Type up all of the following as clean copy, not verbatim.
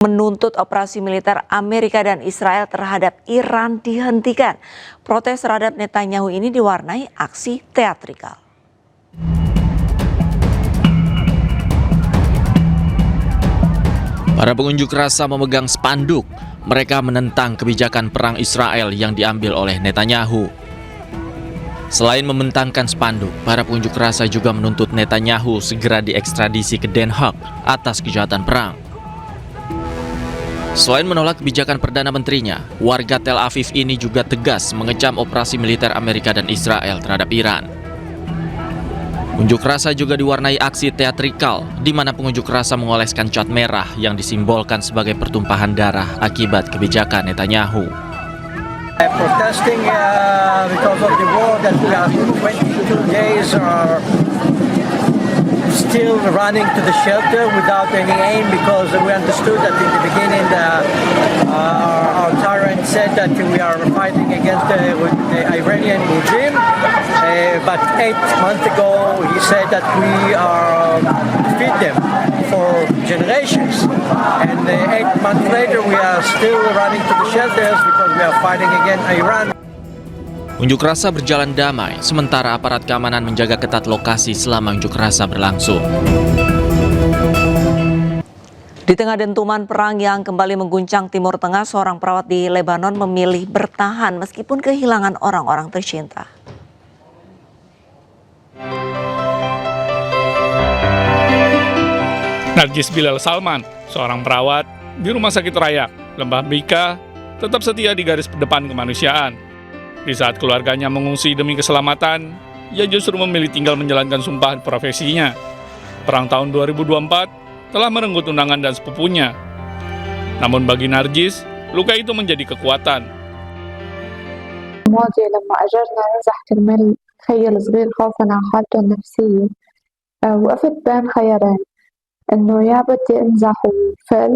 menuntut operasi militer Amerika dan Israel terhadap Iran dihentikan. Protes terhadap Netanyahu ini diwarnai aksi teatrikal. Para pengunjuk rasa memegang spanduk. Mereka menentang kebijakan perang Israel yang diambil oleh Netanyahu. Selain membentangkan spanduk, para pengunjuk rasa juga menuntut Netanyahu segera diekstradisi ke Den Haag atas kejahatan perang. Selain menolak kebijakan Perdana Menterinya, warga Tel Aviv ini juga tegas mengecam operasi militer Amerika dan Israel terhadap Iran. Unjuk rasa juga diwarnai aksi teatrikal, di mana pengunjuk rasa mengoleskan cat merah yang disimbolkan sebagai pertumpahan darah akibat kebijakan Netanyahu. Protesting because of the war that we are 22 days are still running to the shelter without any aim, because we understood that in the beginning our tyrant said that we are fighting against the Iranian regime, but 8 months ago he said that we are defeat them for generations, and 8 months later we are still running to the shelters because we are fighting against Iran. Unjuk rasa berjalan damai, sementara aparat keamanan menjaga ketat lokasi selama unjuk rasa berlangsung. Di tengah dentuman perang yang kembali mengguncang Timur Tengah, seorang perawat di Lebanon memilih bertahan meskipun kehilangan orang-orang tercinta. Narjis Bilal Salman, seorang perawat di Rumah Sakit Raya, Lembah Bika, tetap setia di garis depan kemanusiaan. Di saat keluarganya mengungsi demi keselamatan, ia justru memilih tinggal menjalankan sumpah profesinya. Perang tahun 2024 telah merenggut tunangan dan sepupunya. Namun bagi Narjis, luka itu menjadi kekuatan. الماضي لما أجرنا ننزح كرمال خيي الصغير خوفا على حالته النفسية، وقفت بين خيارين، إنه يا بدي أنزح وفل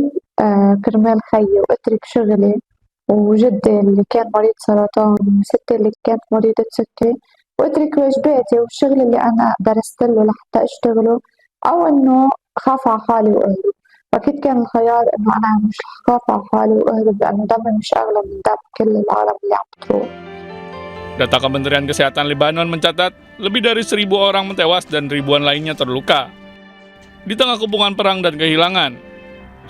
كرمال خيي وأترك شغلي وجدي اللي كان مريض سرطان وستي اللي كانت مريضة سكري، وأترك واجباتي والشغل اللي أنا درست له لحتى أشتغله، أو إنه خاف على حالي وأهرب. أكيد كان الخيار إنه أنا مش رح خاف على حالي وأهرب، لأنه دمي مش أغلى من دم كل العالم اللي عم بتروح. Data Kementerian Kesehatan Lebanon mencatat lebih dari 1.000 orang tewas dan ribuan lainnya terluka. Di tengah kepungan perang dan kehilangan,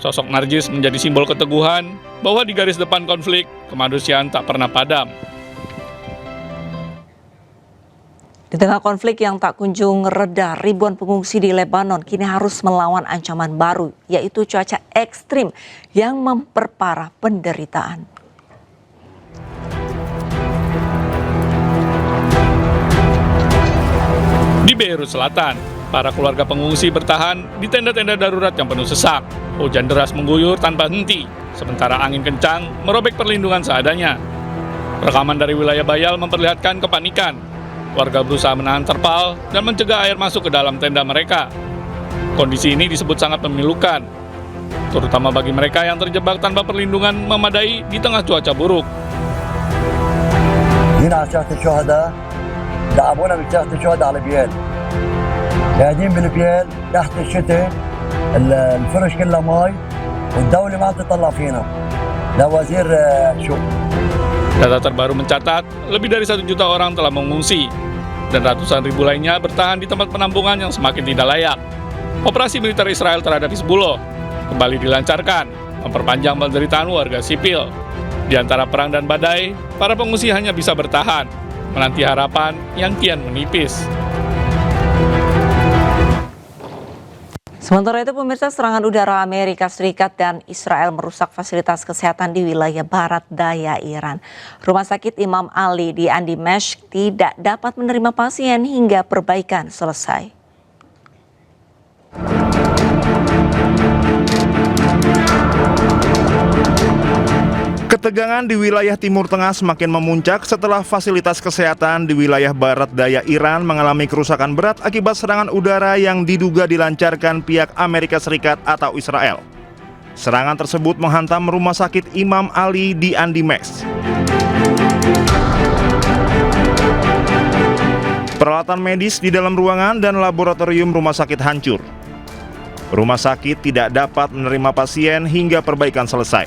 sosok Narjis menjadi simbol keteguhan bahwa di garis depan konflik, kemanusiaan tak pernah padam. Di tengah konflik yang tak kunjung reda, ribuan pengungsi di Lebanon kini harus melawan ancaman baru, yaitu cuaca ekstrim yang memperparah penderitaan. Di Beirut Selatan, para keluarga pengungsi bertahan di tenda-tenda darurat yang penuh sesak. Hujan deras mengguyur tanpa henti, sementara angin kencang merobek perlindungan seadanya. Rekaman dari wilayah Bayal memperlihatkan kepanikan. Warga berusaha menahan terpal dan mencegah air masuk ke dalam tenda mereka. Kondisi ini disebut sangat memilukan, terutama bagi mereka yang terjebak tanpa perlindungan memadai di tengah cuaca buruk. هنا عشرة الشهداء دعمونا من عشرة الشهداء على بيال. قاعدين بالبيال تحت الشتاء، الفرش كلها ماي والدولة ما عم تطلع فينا. ده وزير شو. Data terbaru mencatat lebih dari 1 juta orang telah mengungsi dan ratusan ribu lainnya bertahan di tempat penampungan yang semakin tidak layak. Operasi militer Israel terhadap Hizbullah kembali dilancarkan, memperpanjang penderitaan warga sipil. Di antara perang dan badai, para pengungsi hanya bisa bertahan, menanti harapan yang kian menipis. Sementara itu pemirsa, serangan udara Amerika Serikat dan Israel merusak fasilitas kesehatan di wilayah barat daya Iran. Rumah sakit Imam Ali di Dimashq tidak dapat menerima pasien hingga perbaikan selesai. Ketegangan di wilayah Timur Tengah semakin memuncak setelah fasilitas kesehatan di wilayah barat daya Iran mengalami kerusakan berat akibat serangan udara yang diduga dilancarkan pihak Amerika Serikat atau Israel. Serangan tersebut menghantam rumah sakit Imam Ali di Dimashq. Peralatan medis di dalam ruangan dan laboratorium rumah sakit hancur. Rumah sakit tidak dapat menerima pasien hingga perbaikan selesai.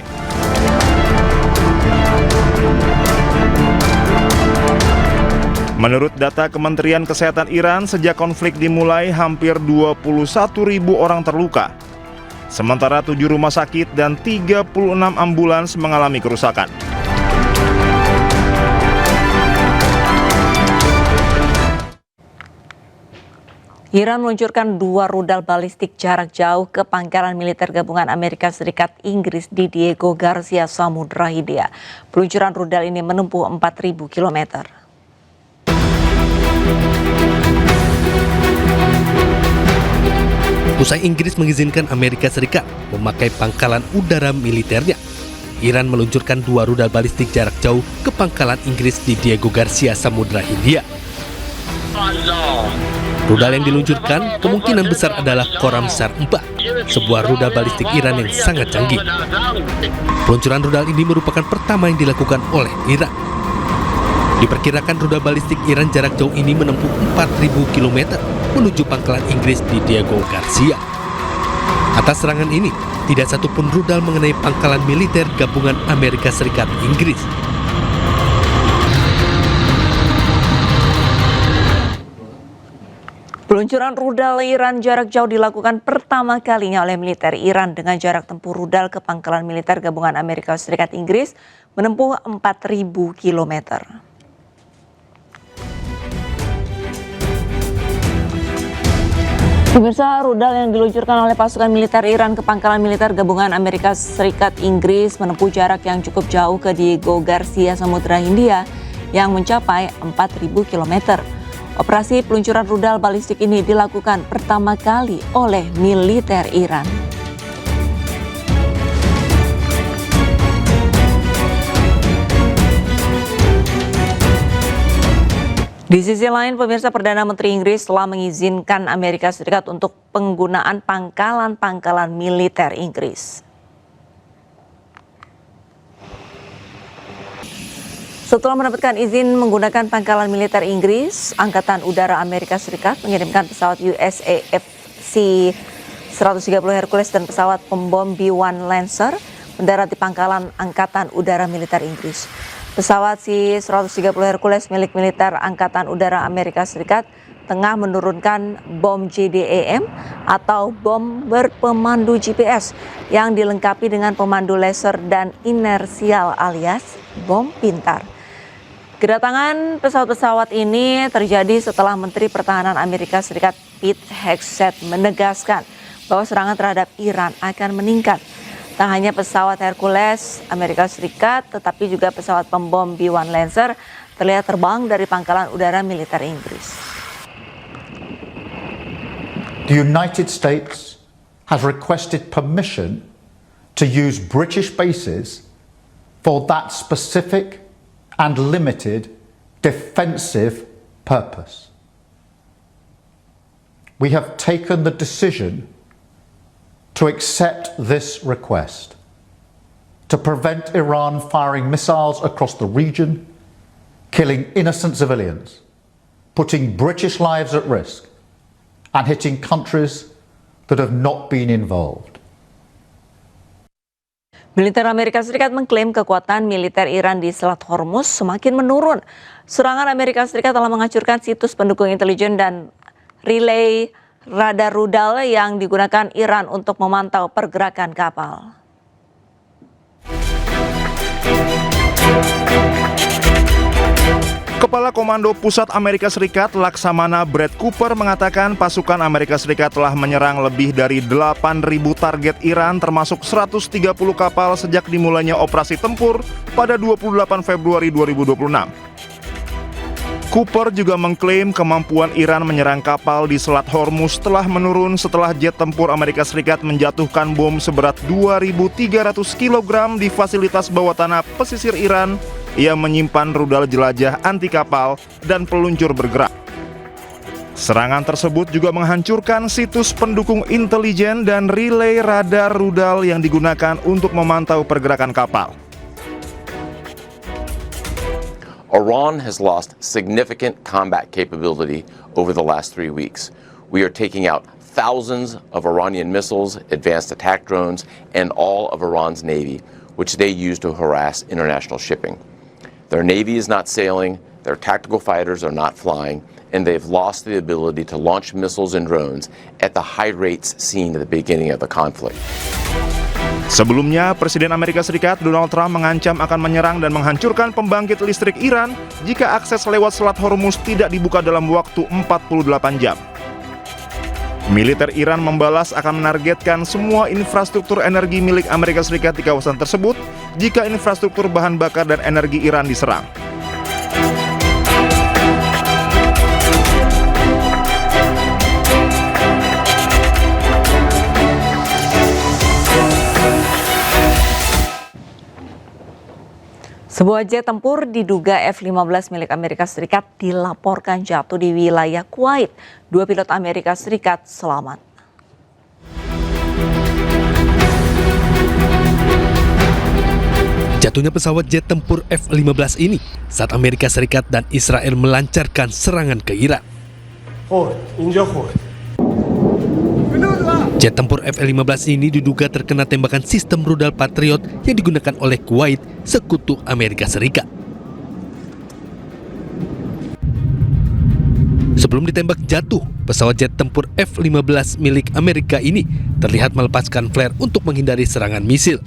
Menurut data Kementerian Kesehatan Iran, sejak konflik dimulai hampir 21.000 orang terluka. Sementara 7 rumah sakit dan 36 ambulans mengalami kerusakan. Iran meluncurkan 2 rudal balistik jarak jauh ke pangkalan militer gabungan Amerika Serikat Inggris di Diego Garcia, Samudra Hindia. Peluncuran rudal ini menempuh 4.000 km. Usai Inggris mengizinkan Amerika Serikat memakai pangkalan udara militernya, Iran meluncurkan 2 rudal balistik jarak jauh ke pangkalan Inggris di Diego Garcia, Samudra Hindia. Rudal yang diluncurkan kemungkinan besar adalah Khorramshahr 4, sebuah rudal balistik Iran yang sangat canggih. Peluncuran rudal ini merupakan pertama yang dilakukan oleh Iran. Diperkirakan rudal balistik Iran jarak jauh ini menempuh 4.000 km menuju pangkalan Inggris di Diego Garcia. Atas serangan ini, tidak satupun rudal mengenai pangkalan militer gabungan Amerika Serikat Inggris. Peluncuran rudal Iran jarak jauh dilakukan pertama kalinya oleh militer Iran dengan jarak tempuh rudal ke pangkalan militer gabungan Amerika Serikat Inggris menempuh 4.000 km. Pemirsa, rudal yang diluncurkan oleh pasukan militer Iran ke pangkalan militer gabungan Amerika Serikat Inggris menempuh jarak yang cukup jauh ke Diego Garcia, Samudra Hindia yang mencapai 4.000 km. Operasi peluncuran rudal balistik ini dilakukan pertama kali oleh militer Iran. Di sisi lain, pemirsa, Perdana Menteri Inggris telah mengizinkan Amerika Serikat untuk penggunaan pangkalan-pangkalan militer Inggris. Setelah mendapatkan izin menggunakan pangkalan militer Inggris, Angkatan Udara Amerika Serikat mengirimkan pesawat USAF C-130 Hercules dan pesawat pembom B-1 Lancer mendarat di pangkalan Angkatan Udara Militer Inggris. Pesawat C-130 Hercules milik militer Angkatan Udara Amerika Serikat tengah menurunkan bom JDAM atau bom berpemandu GPS yang dilengkapi dengan pemandu laser dan inersial alias bom pintar. Kedatangan pesawat-pesawat ini terjadi setelah Menteri Pertahanan Amerika Serikat Pete Hegseth menegaskan bahwa serangan terhadap Iran akan meningkat. Tak hanya pesawat Hercules Amerika Serikat, tetapi juga pesawat pembom B-1 Lancer terlihat terbang dari pangkalan udara militer Inggris. The United States has requested permission to use British bases for that specific and limited defensive purpose. We have taken the decision to accept this request to prevent Iran firing missiles across the region, killing innocent civilians, putting British lives at risk, and hitting countries that have not been involved. Militer Amerika Serikat mengklaim kekuatan militer Iran di Selat Hormuz semakin menurun. Serangan Amerika Serikat telah menghancurkan situs pendukung intelijen dan relay radar rudal yang digunakan Iran untuk memantau pergerakan kapal. Kepala Komando Pusat Amerika Serikat Laksamana Brad Cooper mengatakan pasukan Amerika Serikat telah menyerang lebih dari 8.000 target Iran termasuk 130 kapal sejak dimulainya operasi tempur pada 28 Februari 2026. Cooper juga mengklaim kemampuan Iran menyerang kapal di Selat Hormuz telah menurun setelah jet tempur Amerika Serikat menjatuhkan bom seberat 2.300 kg di fasilitas bawah tanah pesisir Iran yang menyimpan rudal jelajah anti kapal dan peluncur bergerak. Serangan tersebut juga menghancurkan situs pendukung intelijen dan relay radar rudal yang digunakan untuk memantau pergerakan kapal. Iran has lost significant combat capability over the last 3 weeks. We are taking out thousands of Iranian missiles, advanced attack drones, and all of Iran's navy, which they use to harass international shipping. Their navy is not sailing, their tactical fighters are not flying, and they've lost the ability to launch missiles and drones at the high rates seen at the beginning of the conflict. Sebelumnya, Presiden Amerika Serikat Donald Trump mengancam akan menyerang dan menghancurkan pembangkit listrik Iran jika akses lewat Selat Hormuz tidak dibuka dalam waktu 48 jam. Militer Iran membalas akan menargetkan semua infrastruktur energi milik Amerika Serikat di kawasan tersebut jika infrastruktur bahan bakar dan energi Iran diserang. Sebuah jet tempur diduga F-15 milik Amerika Serikat dilaporkan jatuh di wilayah Kuwait. 2 pilot Amerika Serikat selamat. Jatuhnya pesawat jet tempur F-15 ini saat Amerika Serikat dan Israel melancarkan serangan ke Iran. Jet tempur F-15 ini diduga terkena tembakan sistem rudal Patriot yang digunakan oleh Kuwait, sekutu Amerika Serikat. Sebelum ditembak jatuh, pesawat jet tempur F-15 milik Amerika ini terlihat melepaskan flare untuk menghindari serangan misil.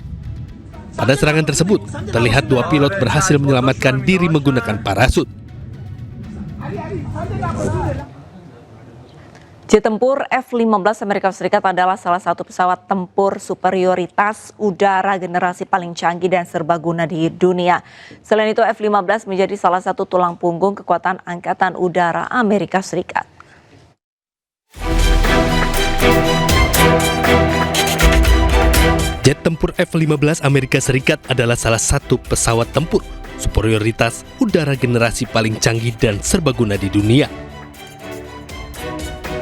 Pada serangan tersebut, terlihat 2 pilot berhasil menyelamatkan diri menggunakan parasut. Jet tempur F-15 Amerika Serikat adalah salah satu pesawat tempur superioritas udara generasi paling canggih dan serbaguna di dunia. Selain itu, F-15 menjadi salah satu tulang punggung kekuatan Angkatan Udara Amerika Serikat. Jet tempur F-15 Amerika Serikat adalah salah satu pesawat tempur superioritas udara generasi paling canggih dan serbaguna di dunia.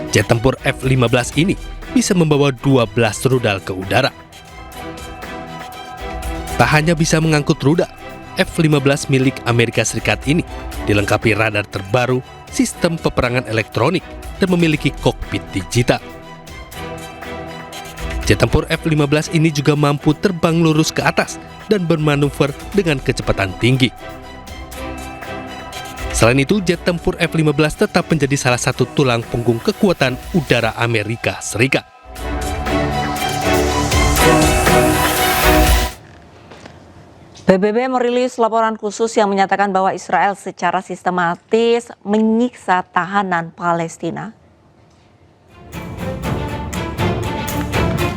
Jet tempur F-15 ini bisa membawa 12 rudal ke udara. Tak hanya bisa mengangkut rudal, F-15 milik Amerika Serikat ini dilengkapi radar terbaru, sistem peperangan elektronik, dan memiliki kokpit digital. Jet tempur F-15 ini juga mampu terbang lurus ke atas dan bermanuver dengan kecepatan tinggi. Selain itu, jet tempur F-15 tetap menjadi salah satu tulang punggung kekuatan udara Amerika Serikat. PBB merilis laporan khusus yang menyatakan bahwa Israel secara sistematis menyiksa tahanan Palestina.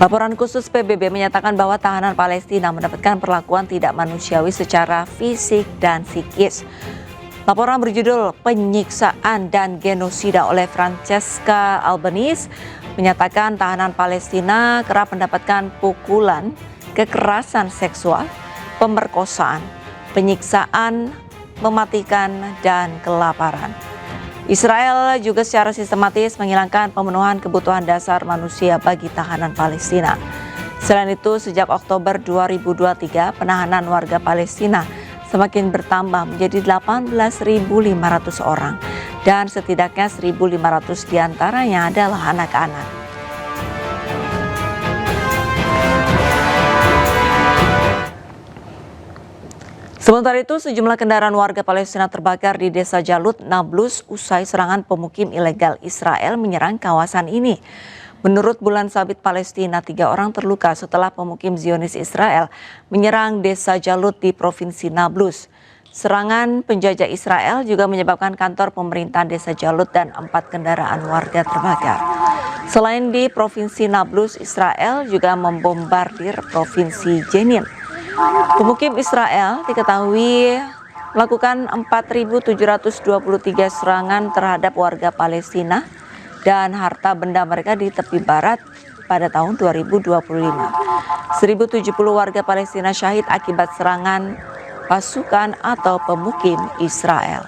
Laporan khusus PBB menyatakan bahwa tahanan Palestina mendapatkan perlakuan tidak manusiawi secara fisik dan psikis. Laporan berjudul Penyiksaan dan Genosida oleh Francesca Albanese menyatakan tahanan Palestina kerap mendapatkan pukulan, kekerasan seksual, pemerkosaan, penyiksaan, mematikan, dan kelaparan. Israel juga secara sistematis menghilangkan pemenuhan kebutuhan dasar manusia bagi tahanan Palestina. Selain itu, sejak Oktober 2023, penahanan warga Palestina semakin bertambah menjadi 18.500 orang dan setidaknya 1.500 diantaranya adalah anak-anak. Sementara itu, sejumlah kendaraan warga Palestina terbakar di Desa Jalut, Nablus usai serangan pemukim ilegal Israel menyerang kawasan ini. Menurut Bulan Sabit Palestina, 3 orang terluka setelah pemukim Zionis Israel menyerang Desa Jalut di Provinsi Nablus. Serangan penjajah Israel juga menyebabkan kantor pemerintahan Desa Jalut dan 4 kendaraan warga terbakar. Selain di Provinsi Nablus, Israel juga membombardir Provinsi Jenin. Pemukim Israel diketahui melakukan 4.723 serangan terhadap warga Palestina dan harta benda mereka di tepi barat pada tahun 2025. 1.070 warga Palestina syahid akibat serangan pasukan atau pemukim Israel.